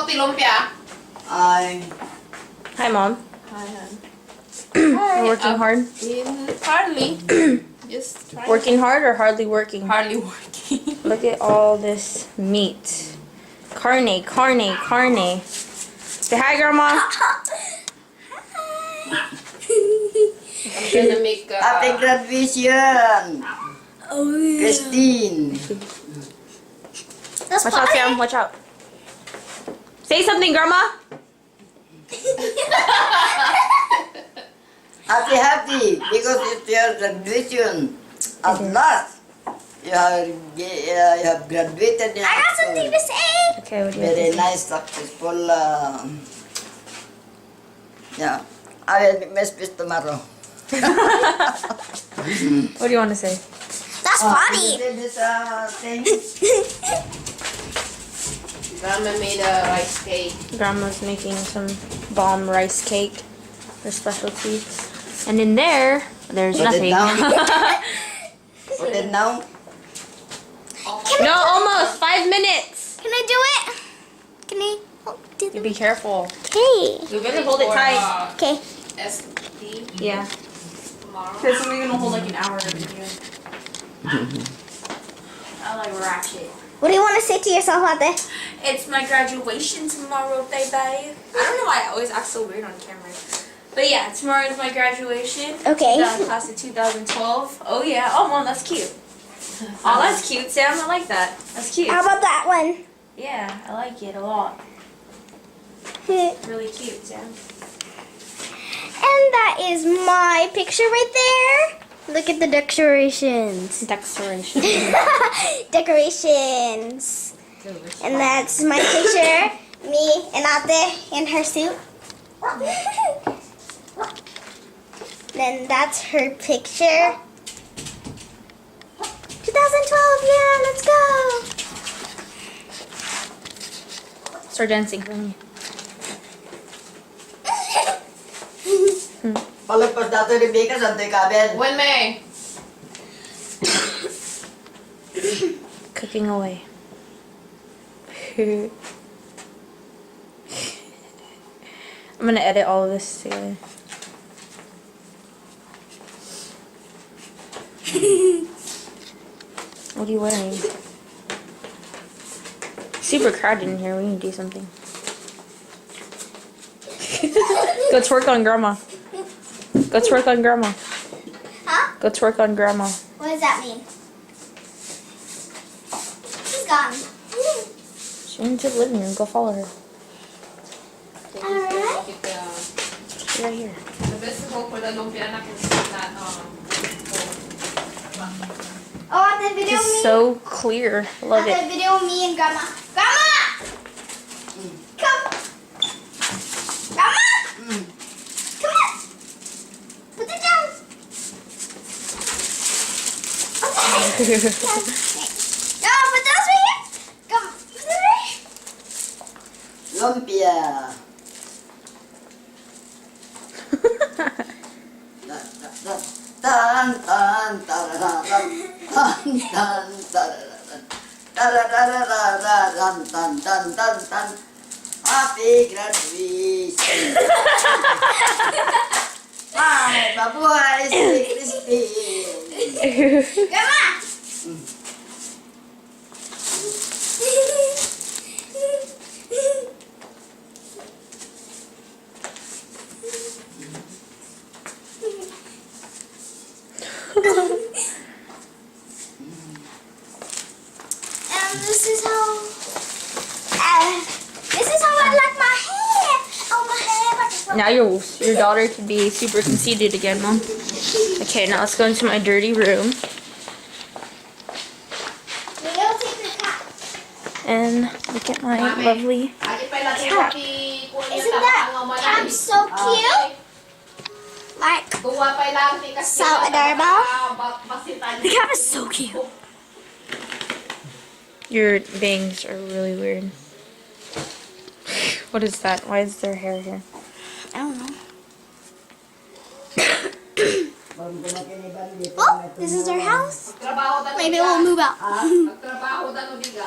Oti Lumpia. Hi. Hi, Mom. Hi, hon. You're working hard? Hardly. Just trying. Working hard or hardly working? Hardly working. Look at all this meat. Carne, carne, carne. Say hi, Grandma. I'm gonna make Happy graduation, Oh yeah. Christine. That's Watch out, Sam. Watch out. Say something, Grandma. Happy because it's your graduation. At last, you have graduated. I got something to say. Okay, what do you Very have to say? nice, successful. Yeah, I will miss this tomorrow. What do you want to say? That's funny. This thing. Grandma made a rice cake. Grandma's making some bomb rice cake for specialties. And in there, there's Put it nothing. down. Put it down. No, almost 5 minutes. Can I do it? Can I do You be careful. Okay. You better hold it tight. Okay. SD Yeah. tomorrow. Because it's only gonna hold like an hour of video. I like ratchet. What do you want to say to yourself out there? It's my graduation tomorrow, baby. I don't know why I always act so weird on camera. But yeah, tomorrow is my graduation. Okay. Class of 2012. Oh yeah. Oh, Mom, that's cute. Oh, that's cute, Sam. I like that. That's cute. How about that one? Yeah, I like it a lot. And Really cute, Sam. that is my picture right there. Look at the decorations. Decoration. Decorations. And that's my picture. Me and Ate in her suit. Then that's her picture. 2012, yeah, let's go. Start dancing for me. Palagpas dato Rebecca, santoy kabel. When May? Cooking away. I'm gonna edit all of this together. What are you wearing? Super crowded in here. We need to do something. Go twerk on Grandma. Go twerk on Grandma. Huh? Go twerk on Grandma. What does that mean? She's gone. She went to the living room. Go follow her. Alright. She's right here. The best hope for the lumpia na is that Oh, the video It's me. so clear. Love The it. video me and Grandma. Grandma! Come. Grandma! Come on. Put it down. Okay. No, put those right here. Come. Put it right here. Lumpia. Tan tan tararan tan tan tararan tarararararan tan tan tan tan. Happy graduation. Ay, mabuhay si Christine. Grandma! This is how. This is how I like my hair. Oh, my hair. Now your daughter can be super conceited again, Mom. Okay, now let's go into my dirty room. We go take the cat. And look at my lovely cat. Isn't that cat so cute? Like, so adorable. The cat is so cute. Your bangs are really weird. What is that? Why is there hair here? I don't know. Oh, this is our house. Maybe we'll move out. Nagtrabaho daw biga.